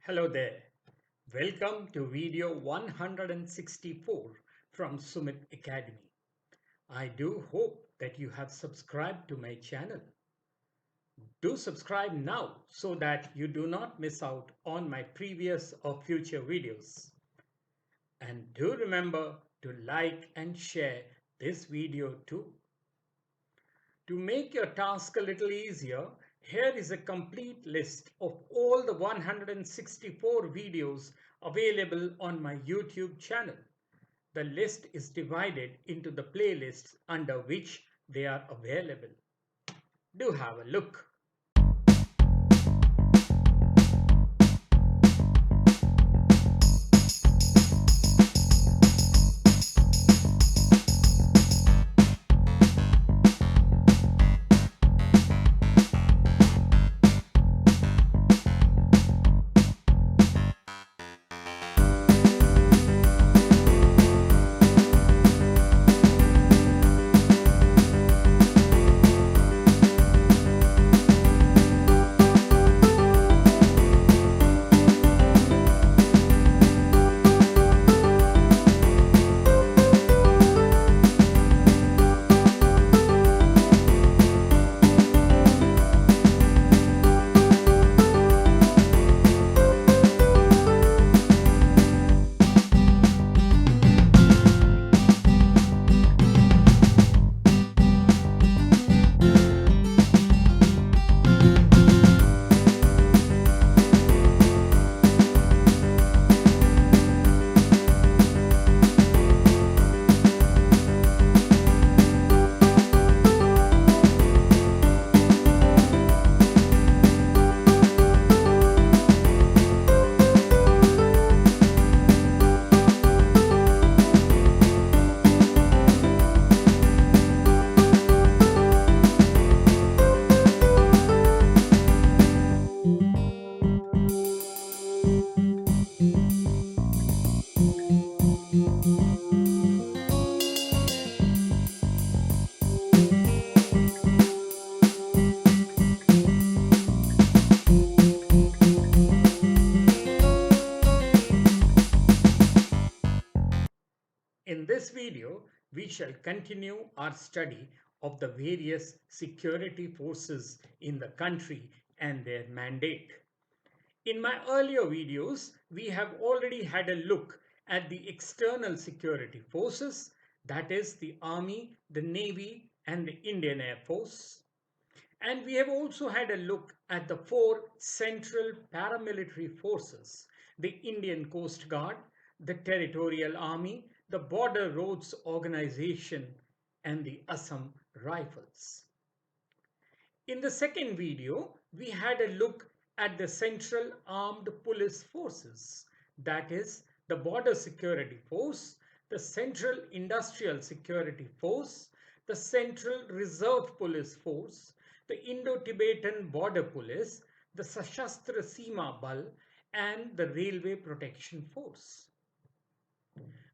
Hello there. Welcome to video 164 from Sumit Academy. I do hope that you have subscribed to my channel. Do subscribe now so that you do not miss out on my previous or future videos. And do remember to like and share this video too. To make your task a little easier, here is a complete list of all the 164 videos available on my YouTube channel. The list is divided into the playlists under which they are available. Do have a look. In this video, we shall continue our study of the various security forces in the country and their mandate. In my earlier videos, we have already had a look at the external security forces, that is the Army, the Navy, and the Indian Air Force. And we have also had a look at the four central paramilitary forces, the Indian Coast Guard, the Territorial Army, the Border Roads Organization, and the Assam Rifles. In the second video, we had a look at the Central Armed Police Forces, that is, the Border Security Force, the Central Industrial Security Force, the Central Reserve Police Force, the Indo-Tibetan Border Police, the Sashastra Seema Bal, and the Railway Protection Force.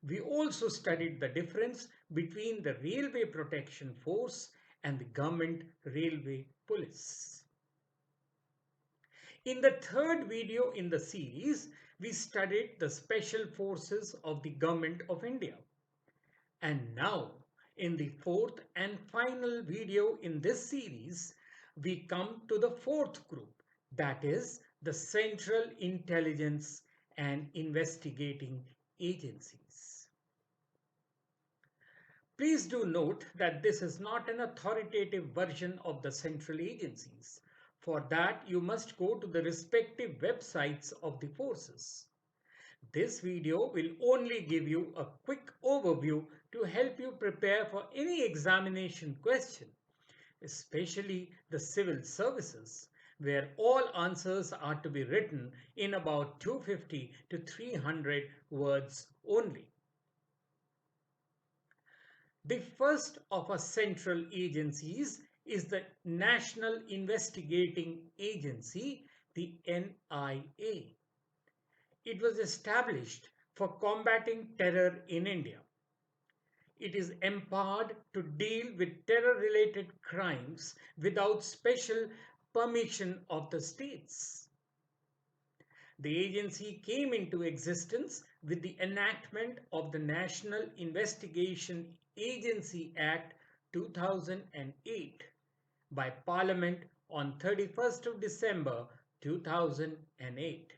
We also studied the difference between the Railway Protection Force and the Government Railway Police. In the third video in the series, we studied the special forces of the Government of India. And now, in the fourth and final video in this series, we come to the fourth group, that is the Central Intelligence and Investigating Agencies. Please do note that this is not an authoritative version of the central agencies. For that, you must go to the respective websites of the forces. This video will only give you a quick overview to help you prepare for any examination question, especially the civil services, where all answers are to be written in about 250 to 300 words only. The first of our central agencies is the National Investigating Agency, the NIA. It was established for combating terror in India. It is empowered to deal with terror-related crimes without special permission of the states. The agency came into existence with the enactment of the National Investigation Agency Act 2008 by Parliament on 31st of December 2008.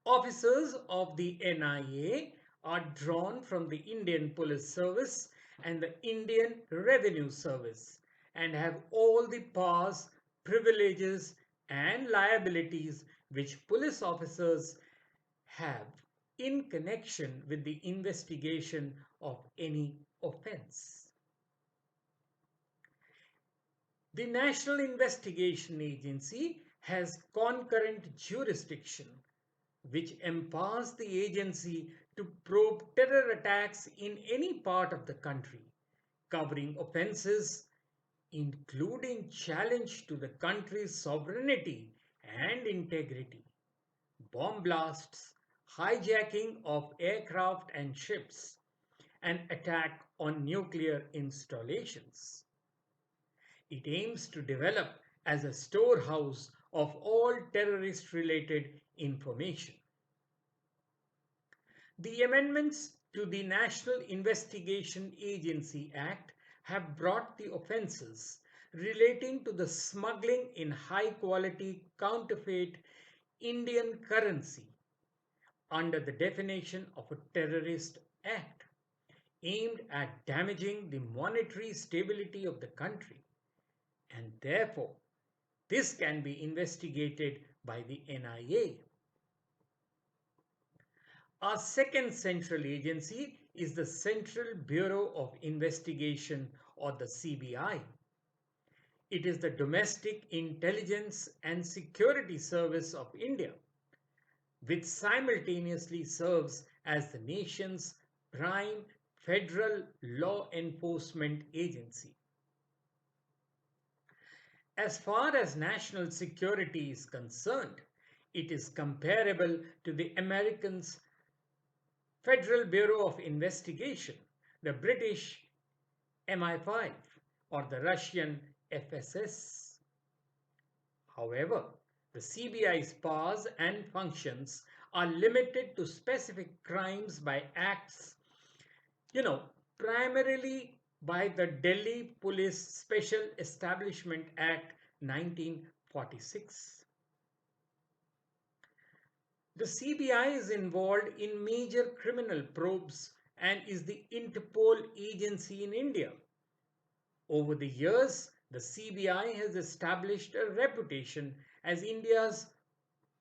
Officers of the NIA are drawn from the Indian Police Service and the Indian Revenue Service and have all the powers, privileges, and liabilities which police officers have in connection with the investigation of any offense. The National Investigation Agency has concurrent jurisdiction, which empowers the agency to probe terror attacks in any part of the country, covering offences including challenge to the country's sovereignty and integrity, bomb blasts, hijacking of aircraft and ships, and attack on nuclear installations. It aims to develop as a storehouse of all terrorist-related information. The amendments to the National Investigation Agency Act have brought the offences relating to the smuggling in high-quality counterfeit Indian currency under the definition of a terrorist act aimed at damaging the monetary stability of the country, and therefore this can be investigated by the NIA. Our second central agency is the Central Bureau of Investigation, or the CBI. It is the Domestic Intelligence and Security Service of India, which simultaneously serves as the nation's prime federal law enforcement agency. As far as national security is concerned, it is comparable to the Americans' Federal Bureau of Investigation, the British MI5, or the Russian FSS. However, the CBI's powers and functions are limited to specific crimes by acts, primarily by the Delhi Police Special Establishment Act 1946. The CBI is involved in major criminal probes and is the Interpol agency in India. Over the years, the CBI has established a reputation as India's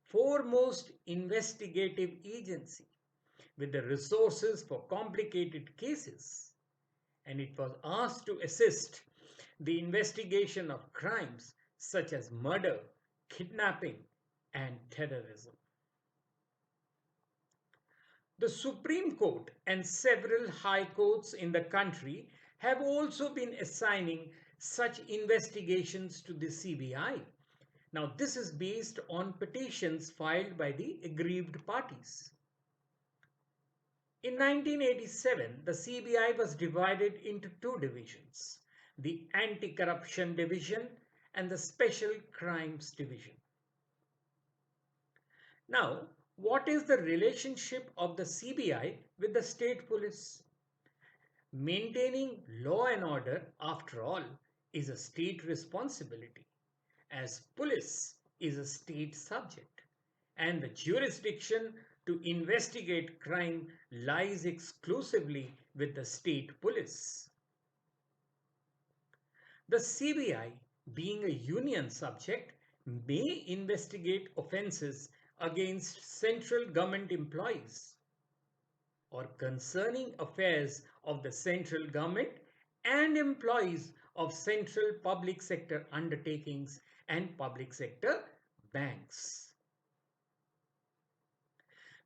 foremost investigative agency with the resources for complicated cases, and it was asked to assist the investigation of crimes such as murder, kidnapping, and terrorism. The Supreme Court and several high courts in the country have also been assigning such investigations to the CBI. Now, this is based on petitions filed by the aggrieved parties. In 1987, the CBI was divided into two divisions, the Anti-Corruption Division and the Special Crimes Division. Now, what is the relationship of the CBI with the state police? Maintaining law and order, after all, is a state responsibility, as police is a state subject, and the jurisdiction to investigate crime lies exclusively with the state police. The CBI, being a union subject, may investigate offences against central government employees or concerning affairs of the central government and employees of central public sector undertakings and public sector banks.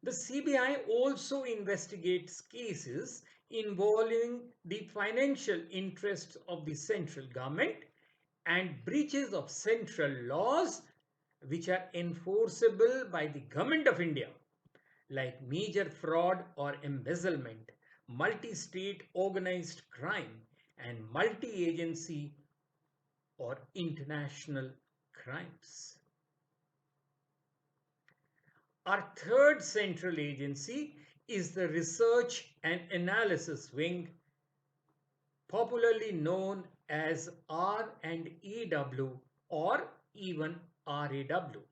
The CBI also investigates cases involving the financial interests of the central government and breaches of central laws which are enforceable by the Government of India, like major fraud or embezzlement, multi-state organized crime, and multi-agency or international crimes. Our third central agency is the Research and Analysis Wing, popularly known as R&AW or even RAW.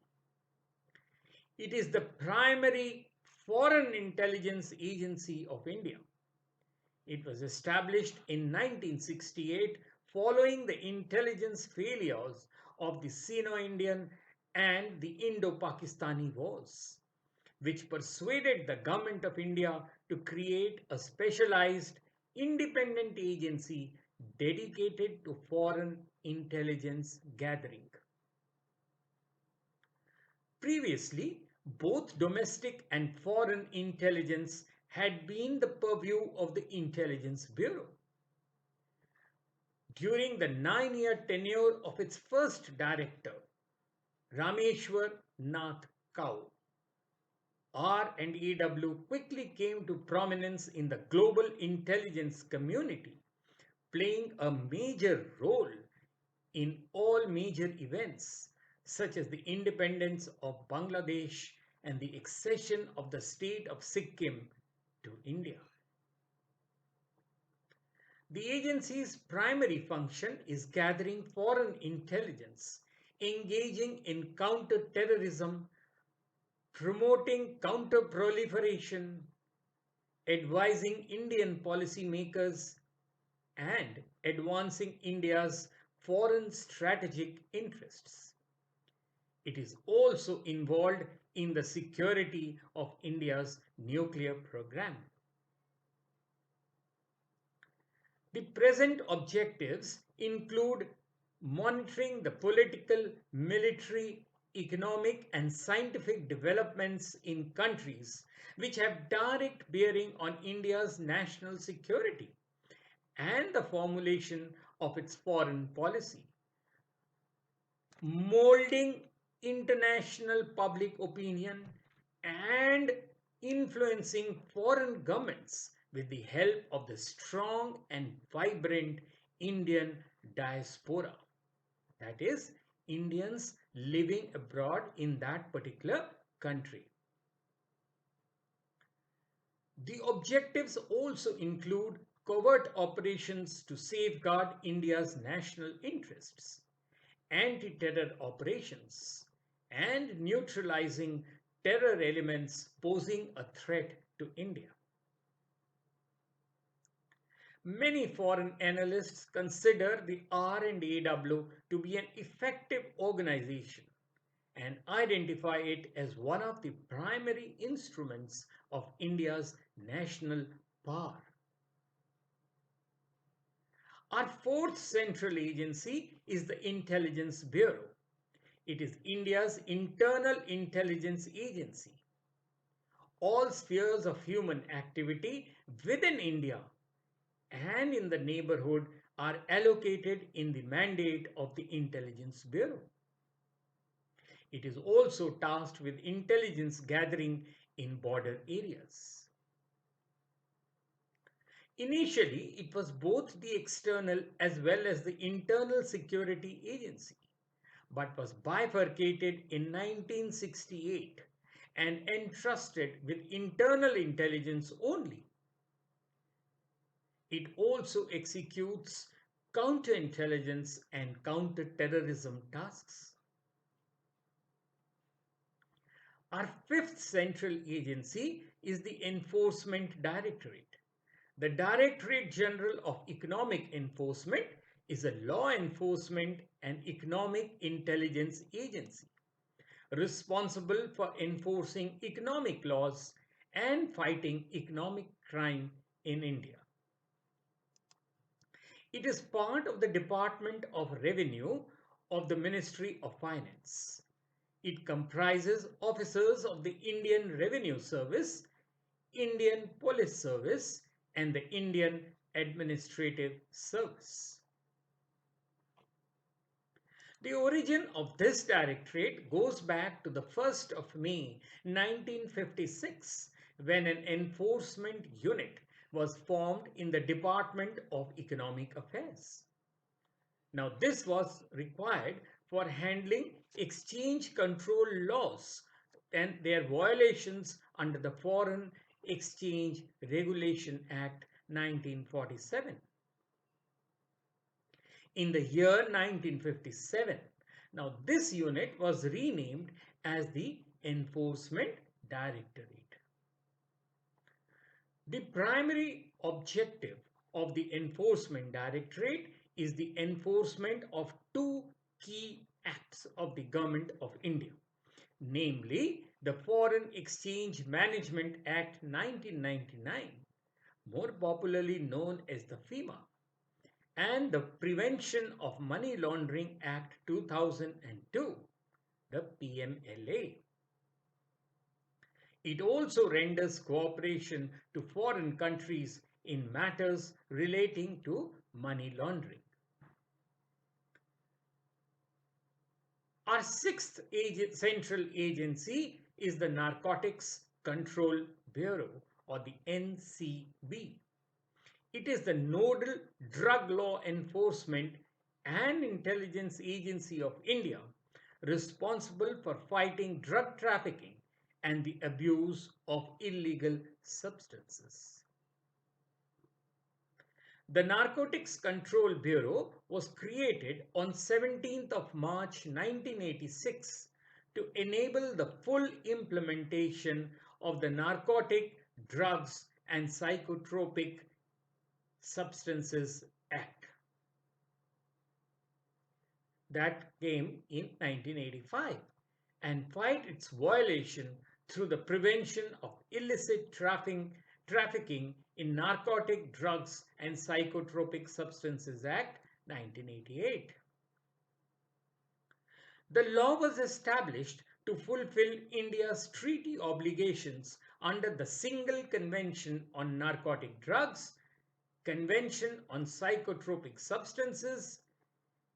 It is the primary foreign intelligence agency of India. It was established in 1968 following the intelligence failures of the Sino-Indian and the Indo-Pakistani wars, which persuaded the Government of India to create a specialized independent agency dedicated to foreign intelligence gathering. Previously, both domestic and foreign intelligence had been the purview of the Intelligence Bureau. During the 9-year tenure of its first director, Rameshwar Nath Kau, R&AW quickly came to prominence in the global intelligence community, playing a major role in all major events such as the independence of Bangladesh and the accession of the state of Sikkim to India. The agency's primary function is gathering foreign intelligence, engaging in counter-terrorism, promoting counter-proliferation, advising Indian policymakers, and advancing India's foreign strategic interests. It is also involved in the security of India's nuclear program. The present objectives include monitoring the political, military, economic and scientific developments in countries which have direct bearing on India's national security and the formulation of its foreign policy, molding international public opinion and influencing foreign governments with the help of the strong and vibrant Indian diaspora, that is, Indians living abroad in that particular country. The objectives also include covert operations to safeguard India's national interests, anti-terror operations, and neutralizing terror elements posing a threat to India. Many foreign analysts consider the R&AW to be an effective organization and identify it as one of the primary instruments of India's national power. Our fourth central agency is the Intelligence Bureau. It is India's internal intelligence agency. All spheres of human activity within India and in the neighborhood are allocated in the mandate of the Intelligence Bureau. It is also tasked with intelligence gathering in border areas. Initially, it was both the external as well as the internal security agency, but was bifurcated in 1968 and entrusted with internal intelligence only. It also executes counterintelligence and counter-terrorism tasks. Our fifth central agency is the Enforcement Directorate. The Directorate General of Economic Enforcement is a law enforcement and economic intelligence agency responsible for enforcing economic laws and fighting economic crime in India. It is part of the Department of Revenue of the Ministry of Finance. It comprises officers of the Indian Revenue Service, Indian Police Service, and the Indian Administrative Service. The origin of this directorate goes back to the 1st of May 1956, when an enforcement unit was formed in the Department of Economic Affairs. Now, this was required for handling exchange control laws and their violations under the Foreign Exchange Regulation Act 1947. In the year 1957, now this unit was renamed as the Enforcement Directorate. The primary objective of the Enforcement Directorate is the enforcement of two key acts of the Government of India, namely the Foreign Exchange Management Act 1999, more popularly known as the FEMA, and the Prevention of Money Laundering Act 2002, the PMLA. It also renders cooperation to foreign countries in matters relating to money laundering. Our sixth central agency is the Narcotics Control Bureau, or the NCB. It is the nodal drug law enforcement and intelligence agency of India, responsible for fighting drug trafficking and the abuse of illegal substances. The Narcotics Control Bureau was created on 17th of March 1986 to enable the full implementation of the Narcotic Drugs and Psychotropic Substances Act that came in 1985 and fight its violation through the Prevention of Illicit Trafficking in Narcotic Drugs and Psychotropic Substances Act 1988. The law was established to fulfill India's treaty obligations under the Single Convention on Narcotic Drugs, Convention on Psychotropic Substances,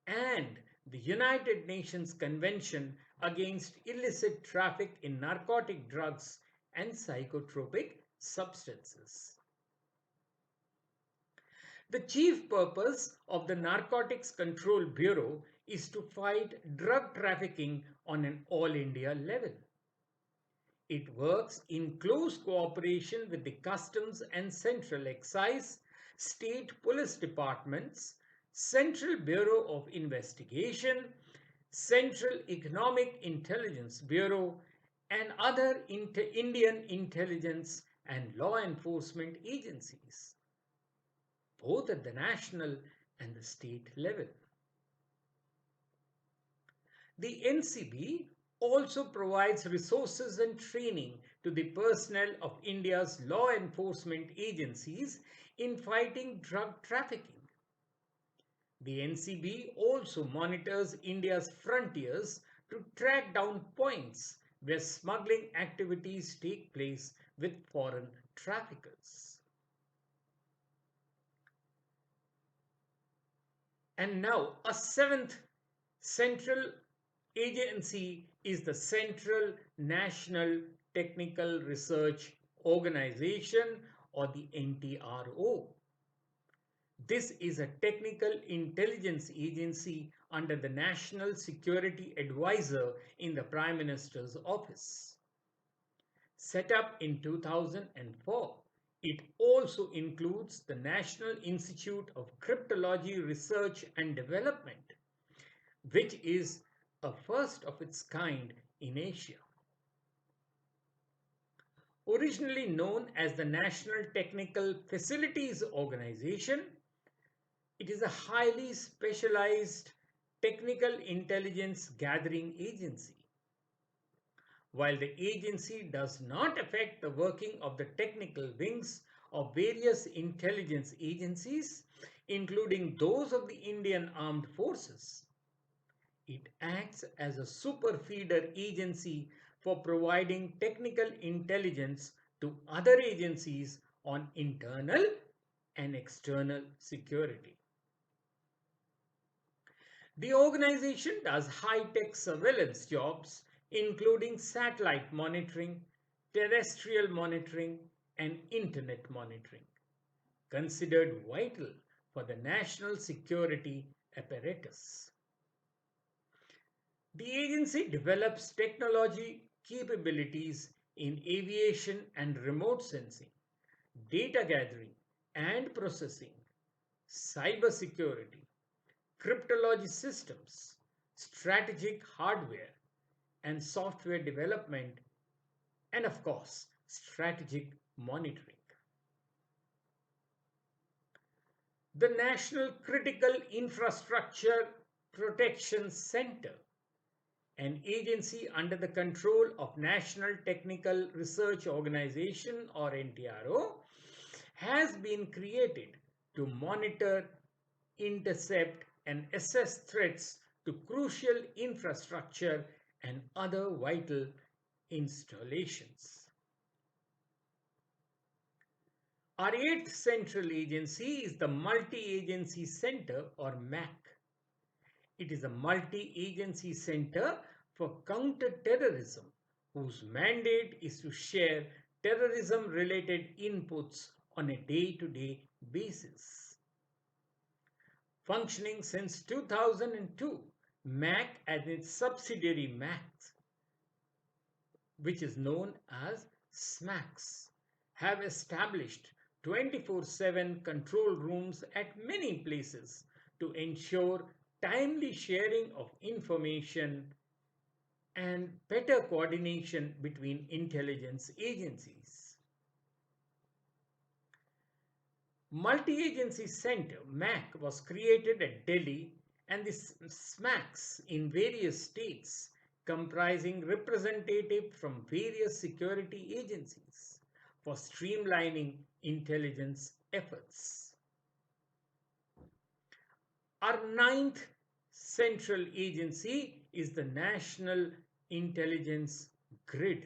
and the United Nations Convention against illicit traffic in narcotic drugs and psychotropic substances. The chief purpose of the Narcotics Control Bureau is to fight drug trafficking on an all-India level. It works in close cooperation with the Customs and Central Excise, State Police Departments, Central Bureau of Investigation, Central Economic Intelligence Bureau, and other Indian intelligence and law enforcement agencies, both at the national and the state level. The NCB also provides resources and training to the personnel of India's law enforcement agencies in fighting drug trafficking. The NCB also monitors India's frontiers to track down points where smuggling activities take place with foreign traffickers. And now, a seventh central agency is the Central National Technical Research Organization, or the NTRO. This is a technical intelligence agency under the National Security Advisor in the Prime Minister's office. Set up in 2004, it also includes the National Institute of Cryptology Research and Development, which is a first of its kind in Asia. Originally known as the National Technical Facilities Organization, it is a highly specialized technical intelligence gathering agency. While the agency does not affect the working of the technical wings of various intelligence agencies, including those of the Indian Armed Forces, it acts as a super feeder agency for providing technical intelligence to other agencies on internal and external security. The organization does high-tech surveillance jobs, including satellite monitoring, terrestrial monitoring, and internet monitoring, considered vital for the national security apparatus. The agency develops technology capabilities in aviation and remote sensing, data gathering and processing, cybersecurity, cryptology systems, strategic hardware and software development, and of course, strategic monitoring. The National Critical Infrastructure Protection Center, an agency under the control of National Technical Research Organization or NTRO, has been created to monitor, intercept, and assess threats to crucial infrastructure and other vital installations. Our eighth central agency is the Multi-Agency Center or MAC. It is a multi-agency center for counter-terrorism whose mandate is to share terrorism-related inputs on a day-to-day basis. Functioning since 2002, MAC and its subsidiary MAC, which is known as SMACs, have established 24/7 control rooms at many places to ensure timely sharing of information and better coordination between intelligence agencies. Multi-Agency Center MAC was created at Delhi and the SMACs in various states comprising representatives from various security agencies for streamlining intelligence efforts. Our ninth central agency is the National Intelligence Grid.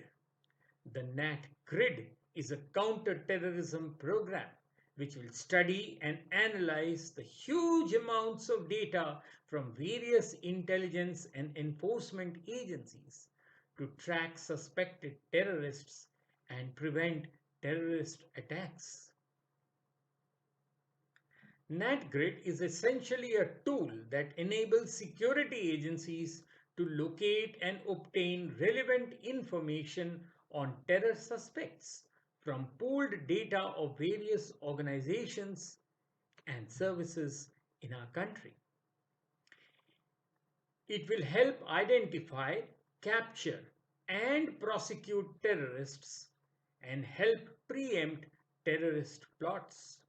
The NATGRID is a counter-terrorism program which will study and analyze the huge amounts of data from various intelligence and enforcement agencies to track suspected terrorists and prevent terrorist attacks. NATGRID is essentially a tool that enables security agencies to locate and obtain relevant information on terror suspects from pooled data of various organizations and services in our country. It will help identify, capture, and prosecute terrorists and help preempt terrorist plots.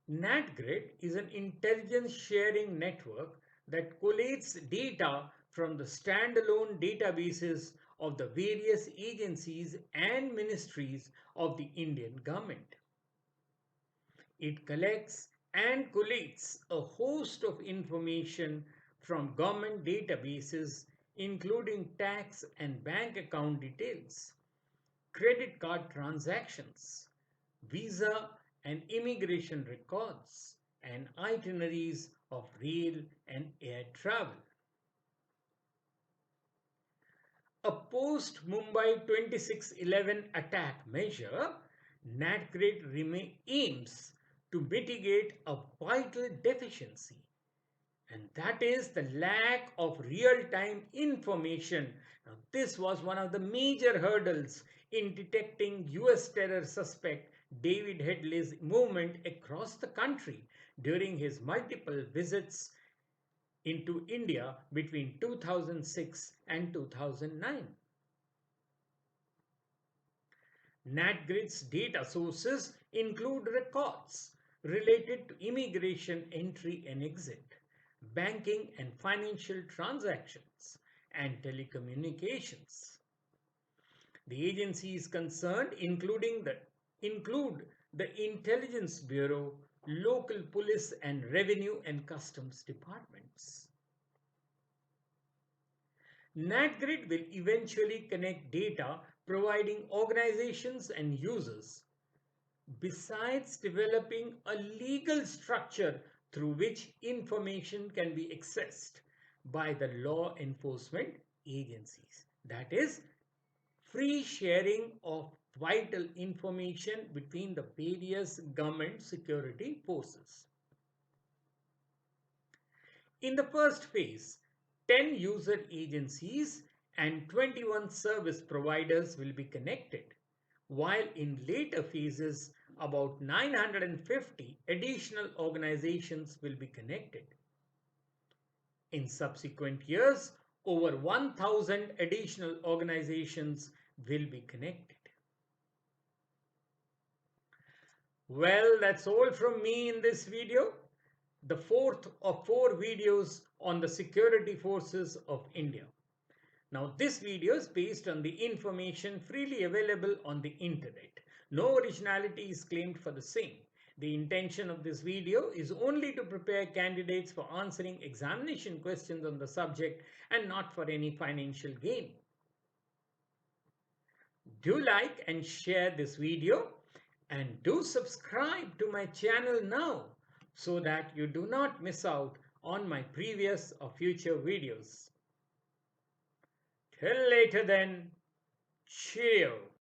NATGRID is an intelligence sharing network that collates data from the standalone databases of the various agencies and ministries of the Indian government. It collects and collates a host of information from government databases including tax and bank account details, credit card transactions, visa and immigration records, and itineraries of rail and air travel. A post-Mumbai 26/11 attack measure, NATGRID aims to mitigate a vital deficiency, and that is the lack of real-time information. Now, this was one of the major hurdles in detecting US terror suspect David Headley's movement across the country during his multiple visits into India between 2006 and 2009. NATGRID's data sources include records related to immigration entry and exit, banking and financial transactions, and telecommunications. The agencies concerned include the Intelligence Bureau, local police and revenue and customs departments. NATGRID will eventually connect data providing organizations and users, besides developing a legal structure through which information can be accessed by the law enforcement agencies. That is, free sharing of vital information between the various government security forces. In the first phase, 10 user agencies and 21 service providers will be connected, while in later phases, about 950 additional organizations will be connected. In subsequent years, over 1,000 additional organizations will be connected. Well, that's all from me in this video, the fourth of 4 videos on the security forces of India. Now, this video is based on the information freely available on the internet. No originality is claimed for the same. The intention of this video is only to prepare candidates for answering examination questions on the subject and not for any financial gain. Do like and share this video, and do subscribe to my channel now so that you do not miss out on my previous or future videos. Till later then, cheerio.